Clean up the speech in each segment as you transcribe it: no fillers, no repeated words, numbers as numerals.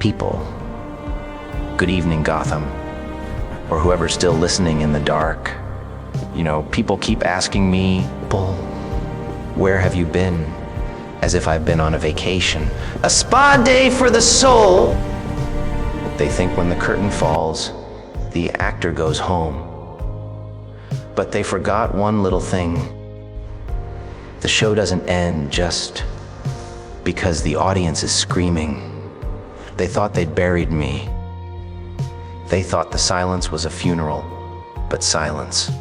People, good evening, Gotham, or whoever's still listening in the dark. People keep asking me, Bull, where have you been? As if I've been on a vacation. A spa day for the soul! They think when the curtain falls, the actor goes home. But they forgot one little thing. The show doesn't end just because the audience is screaming. They thought they'd buried me. They thought the silence was a funeral, but silence.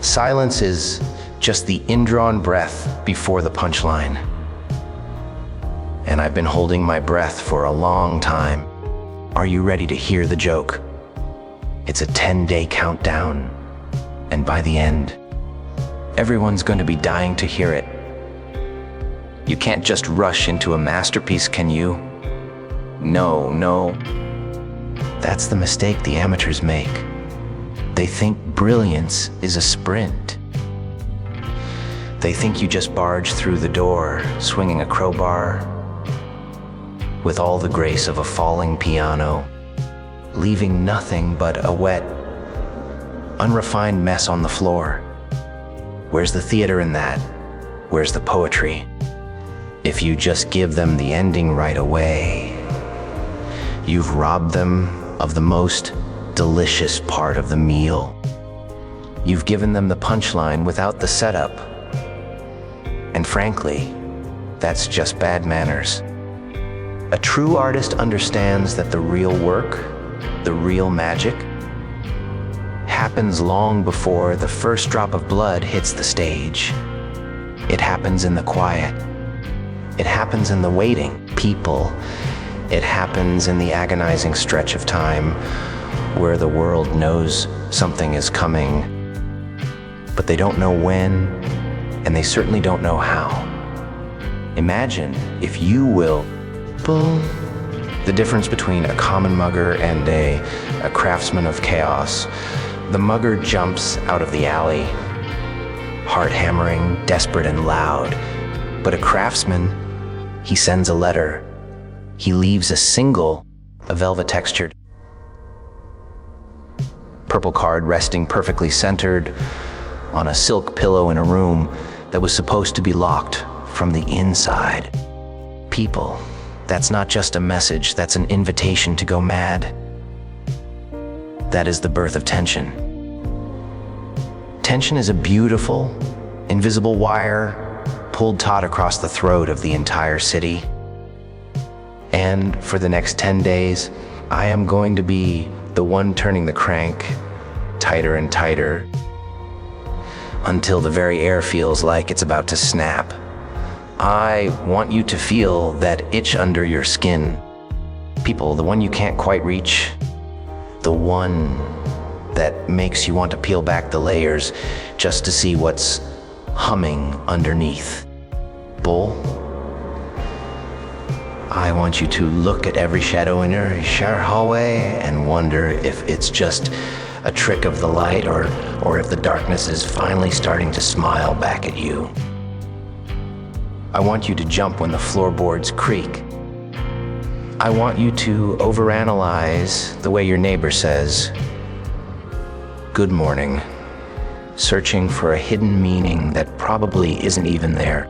Silence is just the indrawn breath before the punchline. And I've been holding my breath for a long time. Are you ready to hear the joke? It's a 10-day countdown, and by the end, everyone's going to be dying to hear it. You can't just rush into a masterpiece, can you? No. That's the mistake the amateurs make. They think brilliance is a sprint. They think you just barge through the door, swinging a crowbar, with all the grace of a falling piano, leaving nothing but a wet, unrefined mess on the floor. Where's the theater in that? Where's the poetry? If you just give them the ending right away, you've robbed them of the most delicious part of the meal. You've given them the punchline without the setup. And frankly, that's just bad manners. A true artist understands that the real work, the real magic, happens long before the first drop of blood hits the stage. It happens in the quiet. It happens in the waiting. People. It happens in the agonizing stretch of time where the world knows something is coming, but they don't know when, and they certainly don't know how. Imagine, if you will, the difference between a common mugger and a craftsman of chaos. The mugger jumps out of the alley, heart hammering, desperate and loud. But a craftsman, he sends a letter. He leaves a velvet textured purple card resting perfectly centered on a silk pillow in a room that was supposed to be locked from the inside. People, that's not just a message, that's an invitation to go mad. That is the birth of tension. Tension is a beautiful, invisible wire pulled taut across the throat of the entire city. And for the next 10 days, I am going to be the one turning the crank tighter and tighter until the very air feels like it's about to snap. I want you to feel that itch under your skin. People, the one you can't quite reach, the one that makes you want to peel back the layers just to see what's humming underneath. Bull, I want you to look at every shadow in your hallway and wonder if it's just a trick of the light or if the darkness is finally starting to smile back at you. I want you to jump when the floorboards creak. I want you to overanalyze the way your neighbor says, "Good morning," searching for a hidden meaning that probably isn't even there.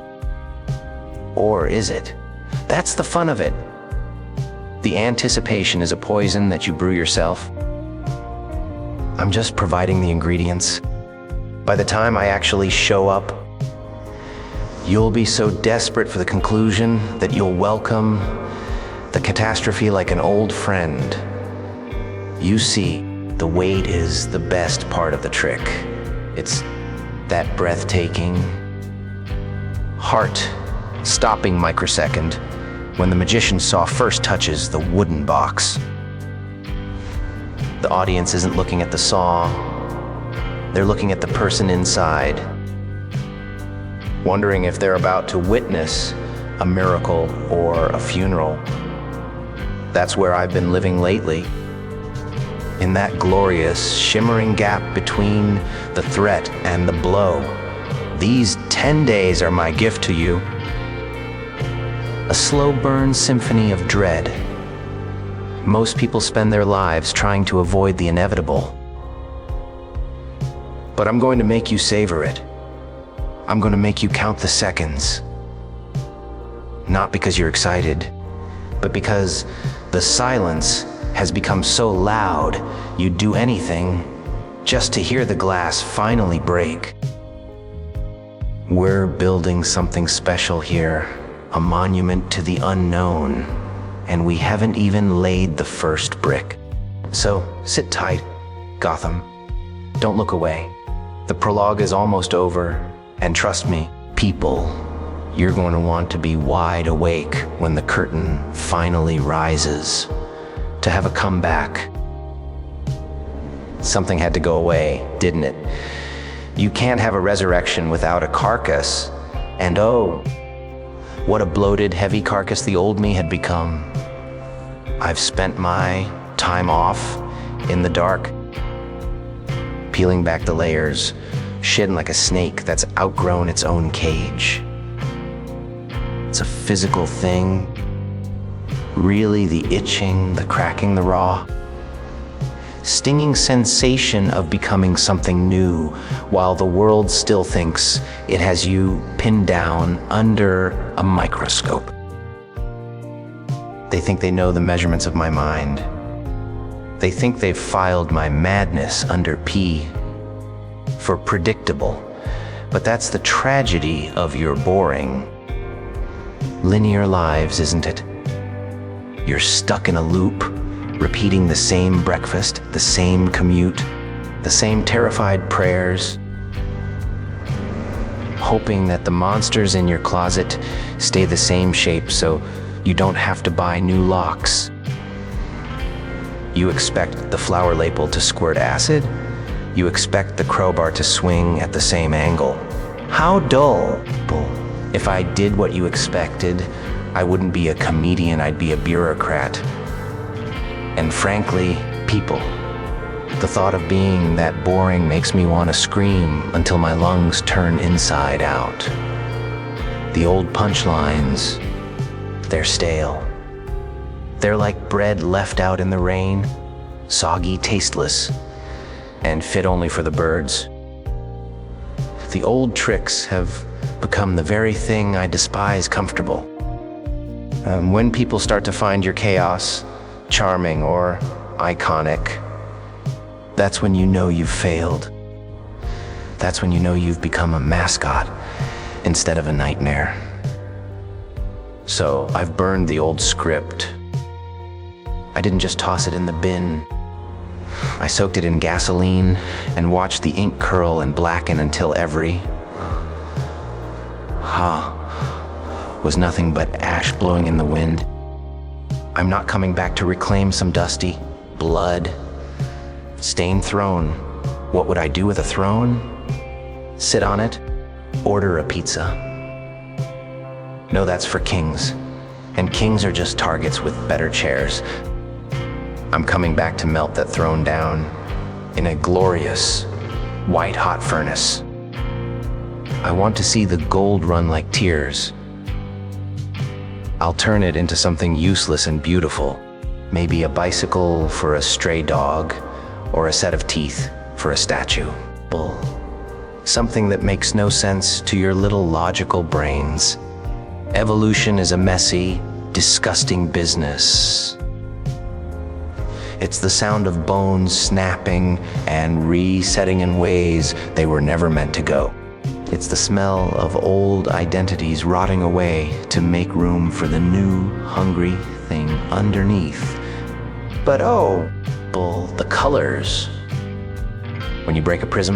Or is it? That's the fun of it. The anticipation is a poison that you brew yourself. I'm just providing the ingredients. By the time I actually show up, you'll be so desperate for the conclusion that you'll welcome the catastrophe like an old friend. You see, the wait is the best part of the trick. It's that breathtaking, heart-stopping microsecond when the magician's saw first touches the wooden box. The audience isn't looking at the saw, they're looking at the person inside, wondering if they're about to witness a miracle or a funeral. That's where I've been living lately, in that glorious, shimmering gap between the threat and the blow. These 10 days are my gift to you. A slow burn symphony of dread. Most people spend their lives trying to avoid the inevitable. But I'm going to make you savor it. I'm going to make you count the seconds. Not because you're excited, but because the silence has become so loud, you'd do anything just to hear the glass finally break. We're building something special here, a monument to the unknown, and we haven't even laid the first brick. So sit tight, Gotham. Don't look away. The prologue is almost over, and trust me, people, you're going to want to be wide awake when the curtain finally rises, to have a comeback. Something had to go away, didn't it? You can't have a resurrection without a carcass, and oh, what a bloated, heavy carcass the old me had become. I've spent my time off in the dark, peeling back the layers, shedding like a snake that's outgrown its own cage. It's a physical thing, really the itching, the cracking, the raw, stinging sensation of becoming something new while the world still thinks it has you pinned down under a microscope. They think they know the measurements of my mind. They think they've filed my madness under P for predictable, but that's the tragedy of your boring, linear lives, isn't it? You're stuck in a loop, repeating the same breakfast, the same commute, the same terrified prayers, hoping that the monsters in your closet stay the same shape so you don't have to buy new locks. You expect the flower label to squirt acid. You expect the crowbar to swing at the same angle. How dull. If I did what you expected, I wouldn't be a comedian, I'd be a bureaucrat. And frankly, people, the thought of being that boring makes me want to scream until my lungs turn inside out. The old punchlines, they're stale. They're like bread left out in the rain, soggy, tasteless, and fit only for the birds. The old tricks have become the very thing I despise comfortable. When people start to find your chaos charming or iconic, that's when you know you've failed. That's when you know you've become a mascot instead of a nightmare. So I've burned the old script. I didn't just toss it in the bin. I soaked it in gasoline and watched the ink curl and blacken until every was nothing but ash blowing in the wind. I'm not coming back to reclaim some dusty, blood-stained throne. What would I do with a throne? Sit on it? Order a pizza? No, that's for kings. And kings are just targets with better chairs. I'm coming back to melt that throne down in a glorious, white-hot furnace. I want to see the gold run like tears. I'll turn it into something useless and beautiful. Maybe a bicycle for a stray dog, or a set of teeth for a statue. Something that makes no sense to your little logical brains. Evolution is a messy, disgusting business. It's the sound of bones snapping and resetting in ways they were never meant to go. It's the smell of old identities rotting away to make room for the new, hungry thing underneath. But oh, the colors. When you break a prism,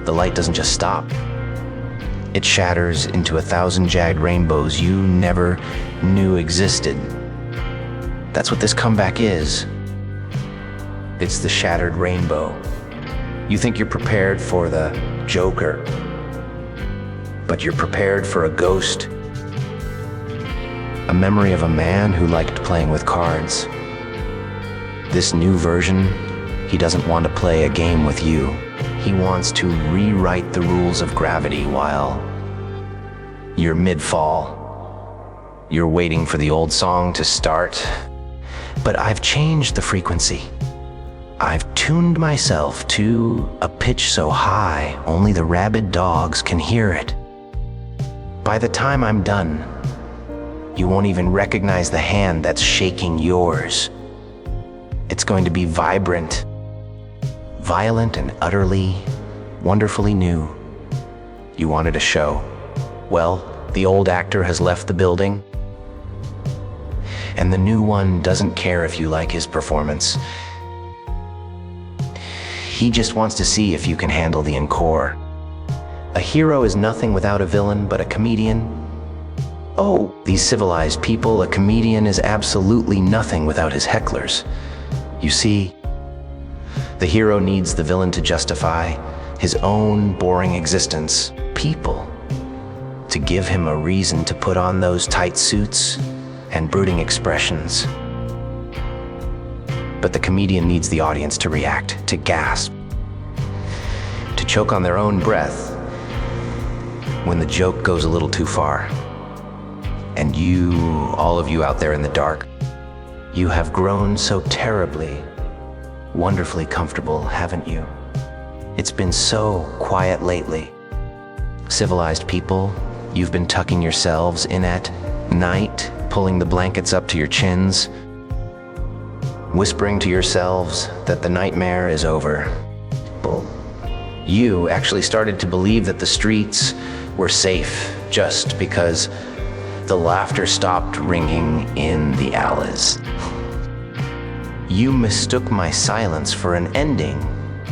the light doesn't just stop. It shatters into 1,000 jagged rainbows you never knew existed. That's what this comeback is. It's the shattered rainbow. You think you're prepared for the Joker, but you're prepared for a ghost. A memory of a man who liked playing with cards. This new version, he doesn't want to play a game with you. He wants to rewrite the rules of gravity while you're mid-fall. You're waiting for the old song to start, But I've changed the frequency. I've tuned myself to a pitch so high, only the rabid dogs can hear it. By the time I'm done, you won't even recognize the hand that's shaking yours. It's going to be vibrant, violent, and utterly, wonderfully new. You wanted a show. Well, the old actor has left the building, and the new one doesn't care if you like his performance. He just wants to see if you can handle the encore. A hero is nothing without a villain, but a comedian? Oh, these civilized people, a comedian is absolutely nothing without his hecklers. You see, the hero needs the villain to justify his own boring existence. People, to give him a reason to put on those tight suits and brooding expressions. But the comedian needs the audience to react, to gasp, to choke on their own breath when the joke goes a little too far. And you, all of you out there in the dark, you have grown so terribly, wonderfully comfortable, haven't you? It's been so quiet lately. Civilized people, you've been tucking yourselves in at night, pulling the blankets up to your chins, whispering to yourselves that the nightmare is over. You actually started to believe that the streets were safe just because the laughter stopped ringing in the alleys. You mistook my silence for an ending,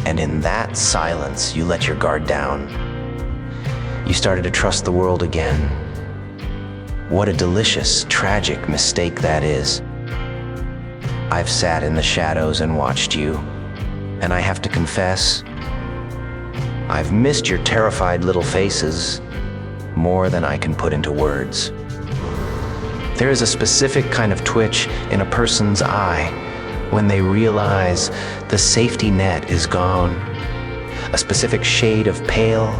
and in that silence, you let your guard down. You started to trust the world again. What a delicious, tragic mistake that is. I've sat in the shadows and watched you, and I have to confess, I've missed your terrified little faces more than I can put into words. There is a specific kind of twitch in a person's eye when they realize the safety net is gone. A specific shade of pale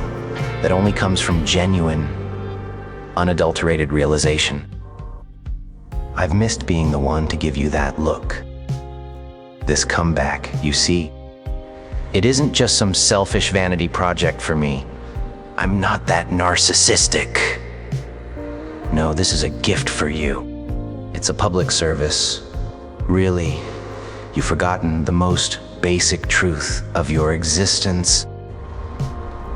that only comes from genuine, unadulterated realization. I've missed being the one to give you that look. This comeback, you see. It isn't just some selfish vanity project for me. I'm not that narcissistic. No, this is a gift for you. It's a public service. Really, you've forgotten the most basic truth of your existence.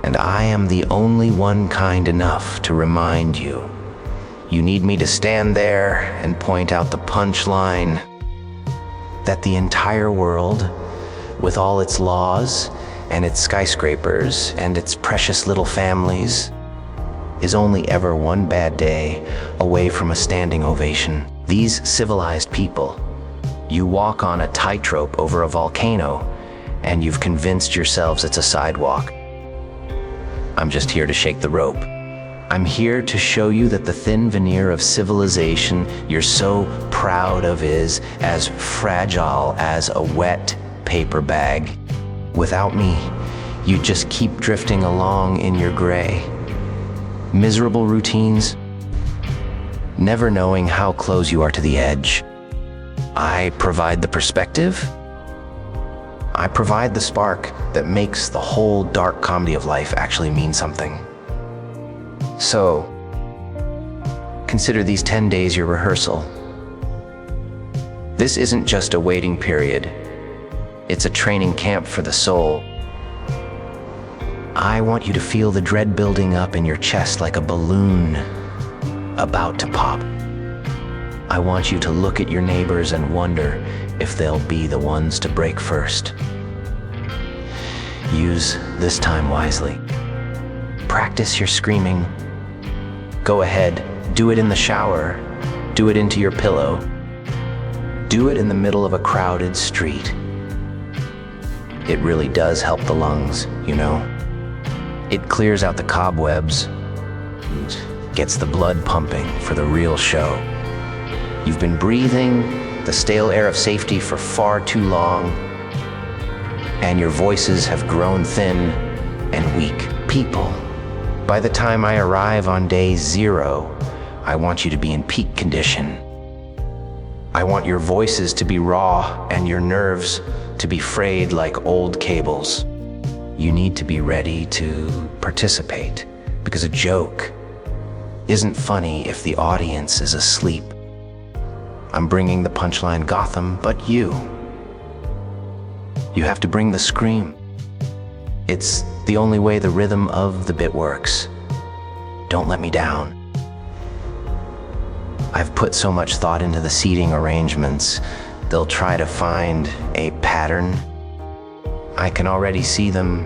And I am the only one kind enough to remind you. You need me to stand there and point out the punchline that the entire world, with all its laws and its skyscrapers and its precious little families, is only ever one bad day away from a standing ovation. These civilized people, you walk on a tightrope over a volcano, and you've convinced yourselves it's a sidewalk. I'm just here to shake the rope. I'm here to show you that the thin veneer of civilization you're so proud of is as fragile as a wet paper bag. Without me, you just keep drifting along in your gray. Miserable routines, never knowing how close you are to the edge. I provide the perspective. I provide the spark that makes the whole dark comedy of life actually mean something. So, consider these 10 days your rehearsal. This isn't just a waiting period. It's a training camp for the soul. I want you to feel the dread building up in your chest like a balloon about to pop. I want you to look at your neighbors and wonder if they'll be the ones to break first. Use this time wisely. Practice your screaming. Go ahead, do it in the shower, do it into your pillow, do it in the middle of a crowded street. It really does help the lungs, you know. It clears out the cobwebs, gets the blood pumping for the real show. You've been breathing the stale air of safety for far too long, and your voices have grown thin and weak. People, by the time I arrive on day 0, I want you to be in peak condition. I want your voices to be raw and your nerves to be frayed like old cables. You need to be ready to participate, because a joke isn't funny if the audience is asleep. I'm bringing the punchline, Gotham, but you have to bring the scream. It's the only way the rhythm of the bit works. Don't let me down. I've put so much thought into the seating arrangements. They'll try to find a pattern. I can already see them.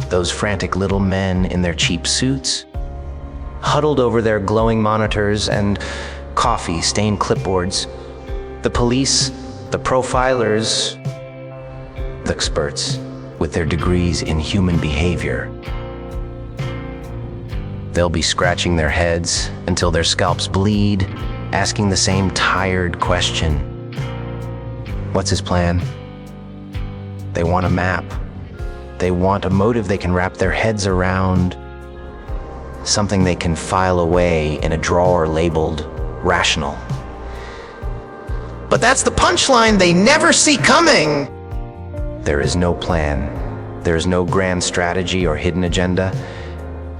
Those frantic little men in their cheap suits, huddled over their glowing monitors and coffee-stained clipboards. The police, the profilers, the experts with their degrees in human behavior. They'll be scratching their heads until their scalps bleed, asking the same tired question. What's his plan? They want a map. They want a motive they can wrap their heads around, something they can file away in a drawer labeled rational. But that's the punchline they never see coming! There is no plan. There is no grand strategy or hidden agenda.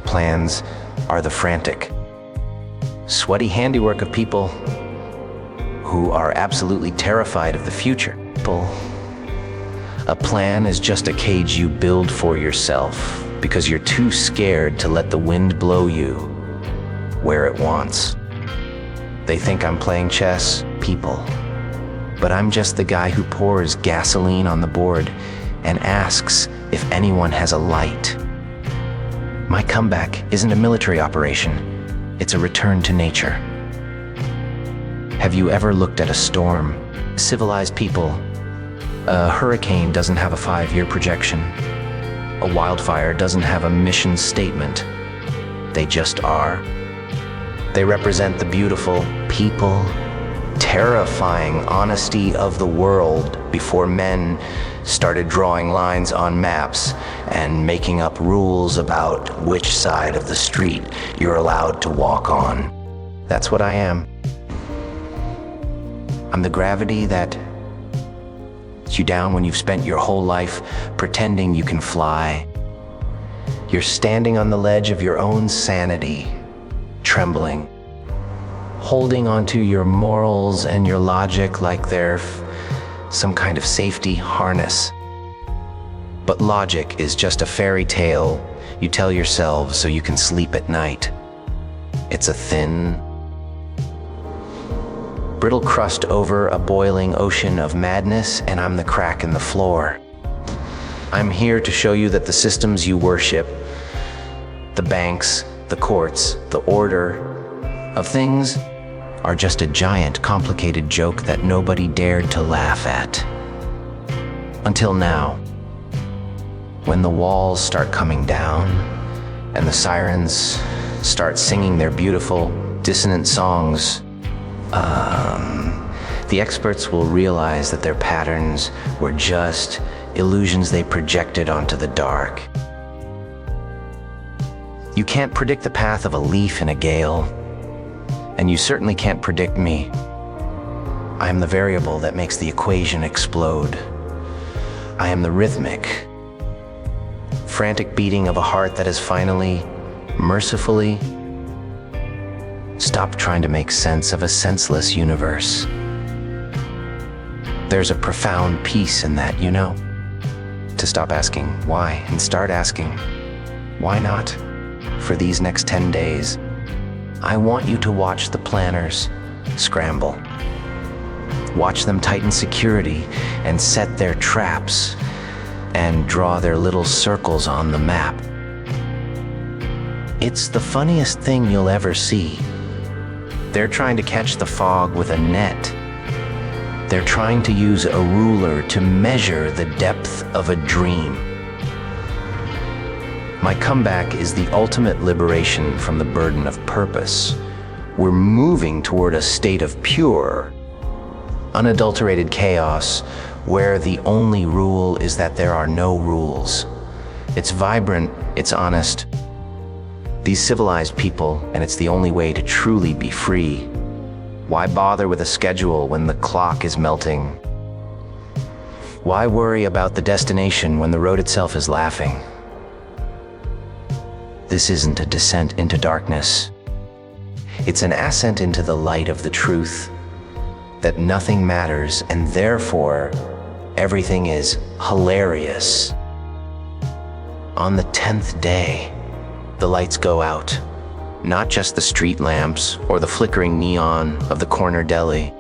Plans are the frantic, sweaty handiwork of people who are absolutely terrified of the future. A plan is just a cage you build for yourself because you're too scared to let the wind blow you where it wants. They think I'm playing chess, people, but I'm just the guy who pours gasoline on the board and asks if anyone has a light. My comeback isn't a military operation, it's a return to nature. Have you ever looked at a storm? Civilized people, a hurricane doesn't have a 5-year projection. A wildfire doesn't have a mission statement. They just are. They represent the beautiful, people, terrifying honesty of the world before men started drawing lines on maps and making up rules about which side of the street you're allowed to walk on. That's what I am. I'm the gravity that lets you down when you've spent your whole life pretending you can fly. You're standing on the ledge of your own sanity, trembling, holding onto your morals and your logic like they're some kind of safety harness. But logic is just a fairy tale you tell yourself so you can sleep at night. It's a thin, brittle crust over a boiling ocean of madness, and I'm the crack in the floor. I'm here to show you that the systems you worship, the banks, the courts, the order of things, are just a giant, complicated joke that nobody dared to laugh at. Until now, when the walls start coming down and the sirens start singing their beautiful, dissonant songs, the experts will realize that their patterns were just illusions they projected onto the dark. You can't predict the path of a leaf in a gale, and you certainly can't predict me. I am the variable that makes the equation explode. I am the rhythmic, frantic beating of a heart that has finally, mercifully, stopped trying to make sense of a senseless universe. There's a profound peace in that, you know? To stop asking why and start asking why not for these next 10 days. I want you to watch the planners scramble. Watch them tighten security and set their traps and draw their little circles on the map. It's the funniest thing you'll ever see. They're trying to catch the fog with a net. They're trying to use a ruler to measure the depth of a dream. My comeback is the ultimate liberation from the burden of purpose. We're moving toward a state of pure, unadulterated chaos where the only rule is that there are no rules. It's vibrant, it's honest. These civilized people, and it's the only way to truly be free, Why bother with a schedule when the clock is melting? Why worry about the destination when the road itself is laughing? This isn't a descent into darkness. It's an ascent into the light of the truth that nothing matters and therefore everything is hilarious. On the 10th day, the lights go out. Not just the street lamps or the flickering neon of the corner deli,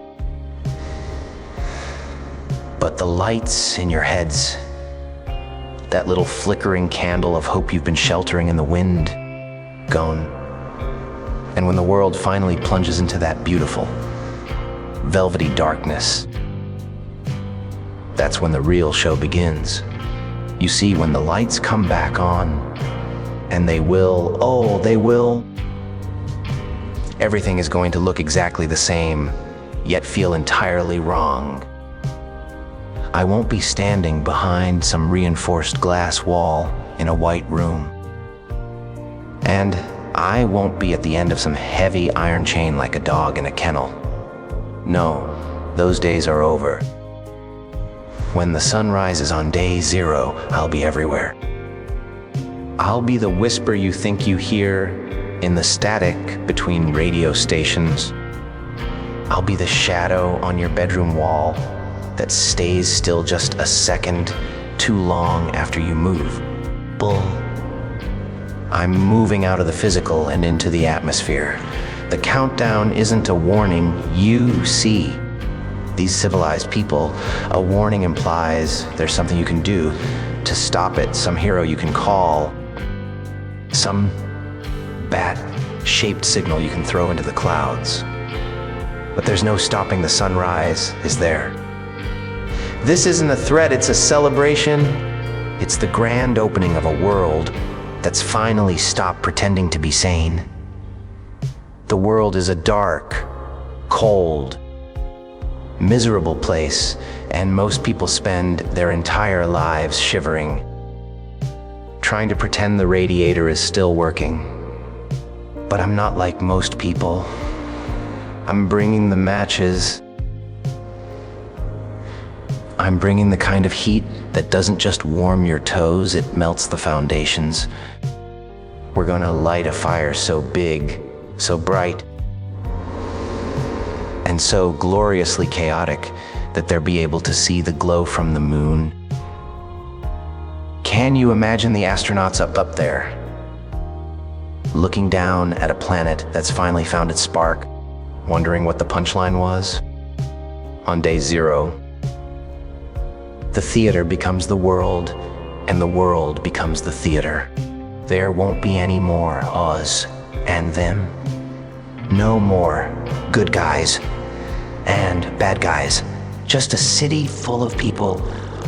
but the lights in your heads. That little flickering candle of hope you've been sheltering in the wind, gone. And when the world finally plunges into that beautiful, velvety darkness, that's when the real show begins. You see, when the lights come back on, and they will, oh, they will, everything is going to look exactly the same, yet feel entirely wrong. I won't be standing behind some reinforced glass wall in a white room. And I won't be at the end of some heavy iron chain like a dog in a kennel. No, those days are over. When the sun rises on day 0, I'll be everywhere. I'll be the whisper you think you hear in the static between radio stations. I'll be the shadow on your bedroom wall that stays still just a second too long after you move. Bull. I'm moving out of the physical and into the atmosphere. The countdown isn't a warning, you see. These civilized people, a warning implies there's something you can do to stop it, some hero you can call, some bat-shaped signal you can throw into the clouds. But there's no stopping the sunrise, is there? This isn't a threat, it's a celebration. It's the grand opening of a world that's finally stopped pretending to be sane. The world is a dark, cold, miserable place, and most people spend their entire lives shivering, trying to pretend the radiator is still working. But I'm not like most people. I'm bringing the matches. I'm bringing the kind of heat that doesn't just warm your toes, it melts the foundations. We're gonna light a fire so big, so bright, and so gloriously chaotic that they'll be able to see the glow from the moon. Can you imagine the astronauts up there, looking down at a planet that's finally found its spark, wondering what the punchline was? On day 0, the theater becomes the world, and the world becomes the theater. There won't be any more us and them. No more good guys and bad guys. Just a city full of people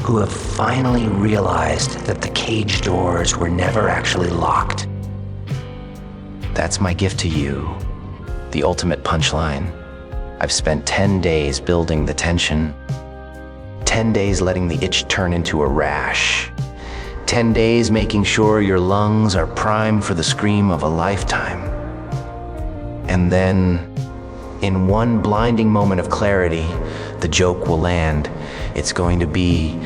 who have finally realized that the cage doors were never actually locked. That's my gift to you, the ultimate punchline. I've spent 10 days building the tension. 10 days letting the itch turn into a rash. 10 days making sure your lungs are primed for the scream of a lifetime. And then, in one blinding moment of clarity, the joke will land. It's going to be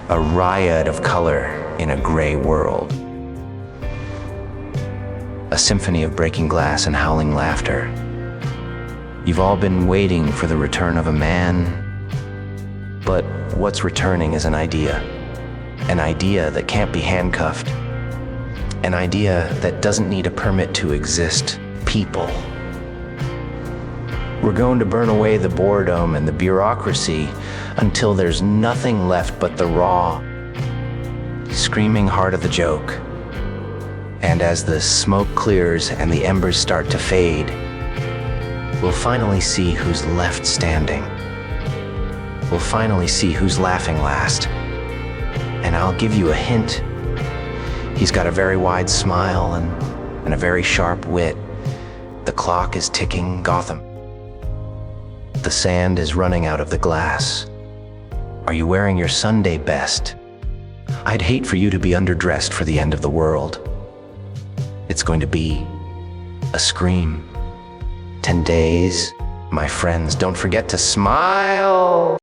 a riot of color in a gray world. A symphony of breaking glass and howling laughter. You've all been waiting for the return of a man, but what's returning is an idea that can't be handcuffed, an idea that doesn't need a permit to exist. People. We're going to burn away the boredom and the bureaucracy until there's nothing left but the raw, screaming heart of the joke. And as the smoke clears and the embers start to fade, we'll finally see who's left standing. We'll finally see who's laughing last. And I'll give you a hint. He's got a very wide smile and a very sharp wit. The clock is ticking Gotham. The sand is running out of the glass. Are you wearing your Sunday best? I'd hate for you to be underdressed for the end of the world. It's going to be a scream. 10 days, My friends, don't forget to smile.